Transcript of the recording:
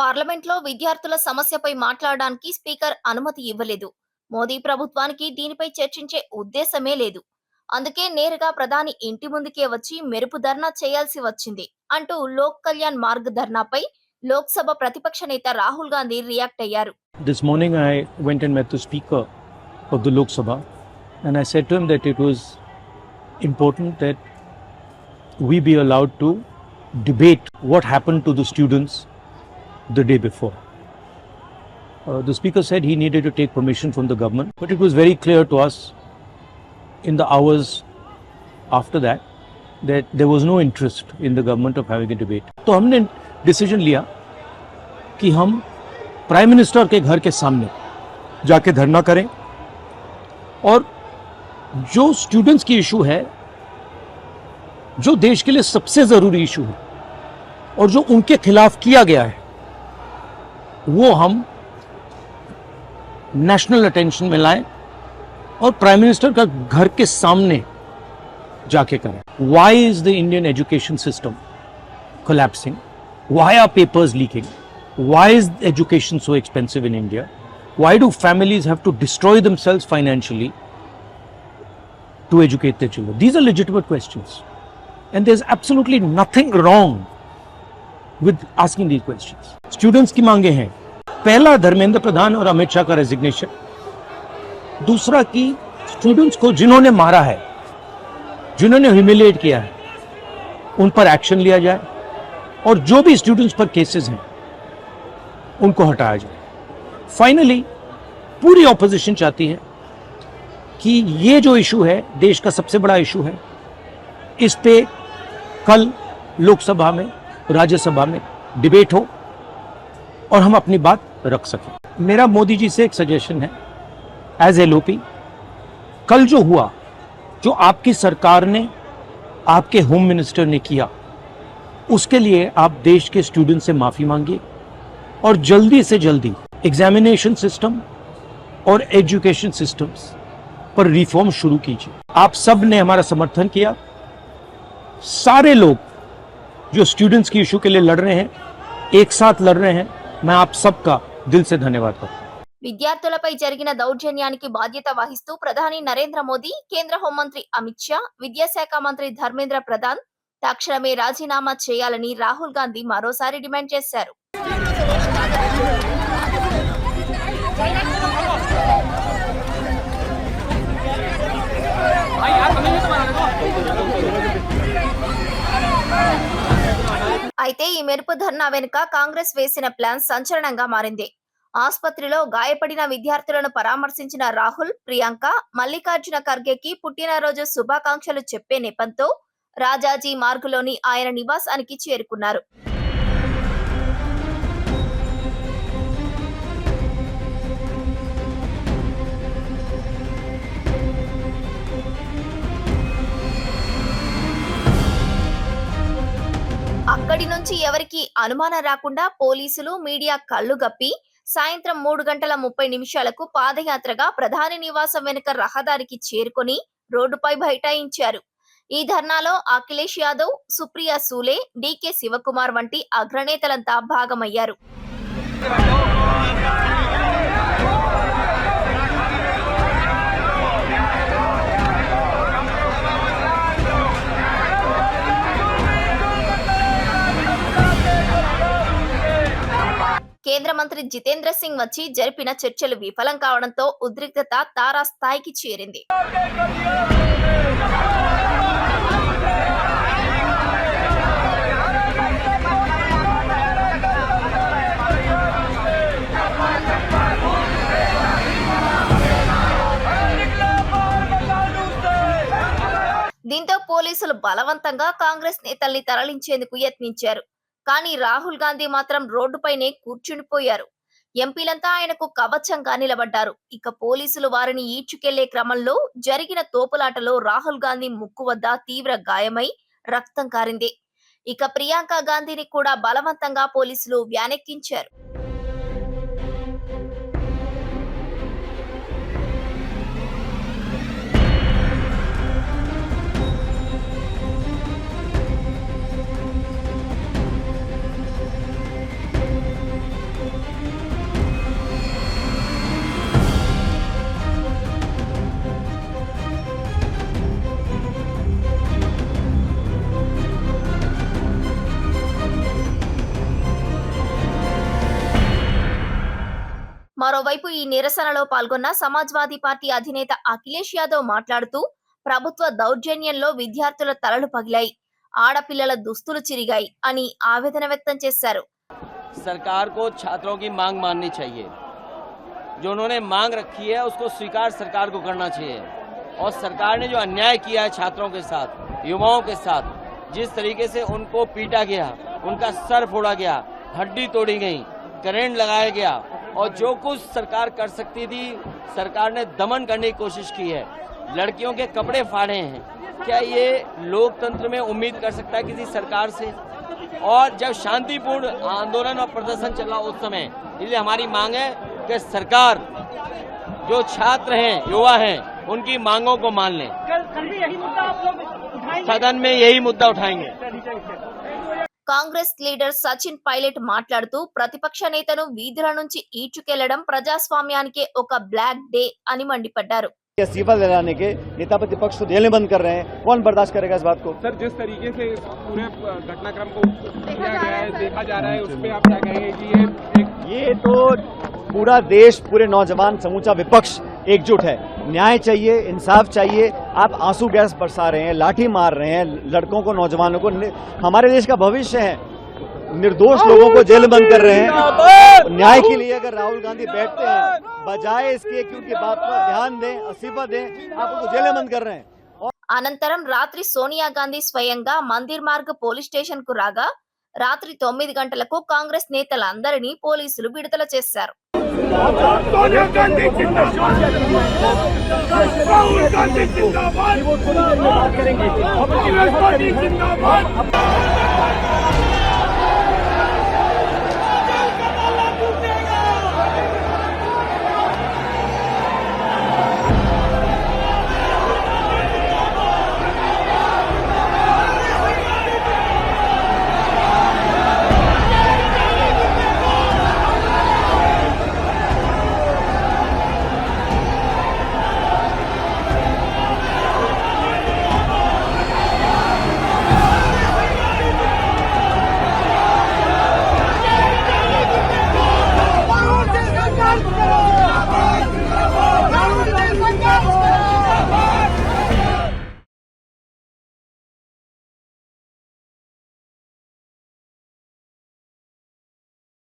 పార్లమెంట్లో విద్యార్థుల సమస్యపై మాట్లాడడానికి స్పీకర్ అనుమతి ఇవ్వలేదు. మోదీ ప్రభుత్వానికి దీనిపై చర్చించే ఉద్దేశమే లేదు. అందుకే నేరుగా ప్రధాని ఇంటి ముందుకే వచ్చి మెరుపు ధర్నా చేయాల్సి వచ్చింది అంటూ లోక్ కళ్యాణ్ మార్గ్ ధర్నాపై లోక్సభ ప్రతిపక్ష నేత రాహుల్ గాంధీ రియాక్ట్ అయ్యారు. This morning I went and met the Speaker of the Lok Sabha and I said to him that it was important that we be allowed to debate what happened to the students the day before. The Speaker said he needed to take permission from the government, but it was very clear to us in the hours after that there was no interest in the government of having a debate. तो हमने decision लिया कि हम prime minister के घर के सामने जाके धरना करें और जो स्टूडेंट्स की इशू है, जो देश के लिए सबसे जरूरी इशू है और जो उनके खिलाफ किया गया है, वो हम नेशनल अटेंशन में लाएं और प्राइम मिनिस्टर का घर के सामने जाके करें. Why is the Indian education system collapsing? Why are papers leaking? Why is education so expensive in India? Why do families have to destroy themselves financially to educate their children? These are legitimate questions. And there's absolutely nothing wrong with asking these questions. Students की मांगे हैं, पहला धर्मेंद्र प्रधान और अमित शाह का resignation, दूसरा कि students को जिन्होंने मारा है, जिन्होंने ह्यूमिलिएट किया है, उन पर एक्शन लिया जाए और जो भी स्टूडेंट्स पर केसेस हैं उनको हटाया जाए. फाइनली पूरी ऑपोजिशन चाहती है कि ये जो इशू है, देश का सबसे बड़ा इशू है, इस पे कल लोकसभा में, राज्यसभा में डिबेट हो और हम अपनी बात रख सकें. मेरा मोदी जी से एक सजेशन है, एज एलओपी, कल जो हुआ, जो आपकी सरकार ने, आपके होम मिनिस्टर ने किया, उसके लिए आप देश के स्टूडेंट से माफी मांगिए और जल्दी से जल्दी एग्जामिनेशन सिस्टम और एजुकेशन सिस्टम्स पर रिफॉर्म शुरू कीजिए. आप सब ने हमारा समर्थन किया. सारे लोग जो स्टूडेंट्स की इशू के लिए लड़ रहे हैं, एक साथ लड़ रहे हैं, मैं आप सबका दिल से धन्यवाद करता हूं. విద్యార్థులపై జరిగిన దౌర్జన్యానికి బాధ్యత వహిస్తూ ప్రధాని నరేంద్ర మోదీ, కేంద్ర హోంమంత్రి అమిత్ షా, విద్యాశాఖ మంత్రి ధర్మేంద్ర ప్రధాన్ తక్షణమే రాజీనామా చేయాలని రాహుల్ గాంధీ మరోసారి డిమాండ్ చేశారు. అయితే ఈ మెరుపు ధర్నా వెనుక కాంగ్రెస్ వేసిన ప్లాన్ సంచలనంగా మారింది. ఆసుపత్రిలో గాయపడిన విద్యార్థులను పరామర్శించిన రాహుల్, ప్రియాంక మల్లికార్జున ఖర్గేకి పుట్టినరోజు శుభాకాంక్షలు చెప్పే నెపంతో రాజాజీ మార్గులోని ఆయన నివాసానికి చేరుకున్నారు. అక్కడి నుంచి ఎవరికి అనుమానం రాకుండా పోలీసులు, మీడియా కళ్లు గప్పి సాయంత్రం 3:30 పాదయాత్రగా ప్రధాని నివాసం వెనుక రహదారికి చేరుకొని రోడ్డుపై బైఠాయించారు. ఈ ధర్నాలో అఖిలేష్ యాదవ్, సుప్రియా సూలే, డీకే శివకుమార్ వంటి అగ్రనేతలంతా భాగమయ్యారు. కేంద్ర మంత్రి జితేంద్ర సింగ్ వచ్చి జరిపిన చర్చలు విఫలం కావడంతో ఉద్రిక్తత తారాస్థాయికి చేరింది. దీంతో పోలీసులు బలవంతంగా కాంగ్రెస్ నేతల్ని తరలించేందుకు యత్నించారు. కానీ రాహుల్ గాంధీ మాత్రం రోడ్డుపైనే కూర్చుండిపోయారు. ఎంపీలంతా ఆయనకు కవచంగా నిలబడ్డారు. ఇక పోలీసులు వారిని ఈడ్చుకెళ్లే క్రమంలో జరిగిన తోపులాటలో రాహుల్ గాంధీ ముక్కు వద్ద తీవ్ర గాయమై రక్తం కారింది. ఇక ప్రియాంక గాంధీని కూడా బలవంతంగా పోలీసులు వ్యానెక్కించారు. మరోవైపు ఈ నిరసనలో పాల్గొన్న సమాజ్వాదీ పార్టీ అధినేత అఖిలేష్ యాదవ్ మాట్లాడుతూ ప్రభుత్వ దౌర్జన్యంలో విద్యార్థుల తలలు పగిలాయి, ఆడపిల్లల దుస్తులు చిరిగాయి అని ఆవేదన వ్యక్తం చేశారు. सरकार को छात्रों की मांग माननी चाहिए, जो उन्होंने मांग रखी है उसको स्वीकार सरकार को करना चाहिए। और सरकार ने जो अन्याय किया है छात्रों के साथ, युवाओं के साथ, जिस तरीके से उनको पीटा गया, उनका सर फोड़ा गया, हड्डी तोड़ी गई, करंट लगाया गया और जो कुछ सरकार कर सकती थी सरकार ने दमन करने की कोशिश की है। लड़कियों के कपड़े फाड़े हैं। क्या ये लोकतंत्र में उम्मीद कर सकता है किसी सरकार से? और जब शांतिपूर्ण आंदोलन और प्रदर्शन चला उस समय, इसलिए हमारी मांग है कि सरकार जो छात्र हैं, युवा हैं, उनकी मांगों को मान लें। कल भी यही मुद्दा आप लोग उठाएंगे? सदन में यही मुद्दा उठाएंगे। కాంగ్రెస్ లీడర్ సచిన్ పైలట్ మాట్లాడుతూ ప్రతిపక్ష నేతను వీధుల నుంచి ఈడ్చుకెళ్లడం ప్రజాస్వామ్యానికే ఒక బ్లాక్ డే అని మండిపడ్డారు. इस्तीफा दिलाने के नेता प्रतिपक्ष तो जेलें बंद कर रहे हैं, कौन बर्दाश्त करेगा इस बात को? सर, जिस तरीके से पूरे घटनाक्रम को किया गया है, देखा जा रहा है, उस पे आप क्या कहेंगे कि ये तो पूरा देश, पूरे नौजवान, समूचा विपक्ष एकजुट है। न्याय चाहिए, इंसाफ चाहिए। आप आंसू गैस बरसा रहे हैं, लाठी मार रहे हैं लड़कों को, नौजवानों को। हमारे देश का भविष्य है, निर्दोष लोगों को जेल बंद कर रहे हैं। न्याय के लिए अगर राहुल गांधी बैठते हैं, बजाय इसके कि उनकी बात पर ध्यान दें, इस्तीफा दें, आप उनको जेलें बंद कर रहे हैं। అనంతరం రాత్రి సోనియా గాంధీ స్వయంగా మందిర్ మార్గ్ పోలీస్ స్టేషన్ కు రాగా రాత్రి 9 గంటలకు కాంగ్రెస్ నేతలందరినీ పోలీసులు విడుదల చేశారు. सोनिया गांधी जिंदाबाद, राहुल गांधी जिंदाबाद, कांग्रेस पार्टी जिंदाबाद।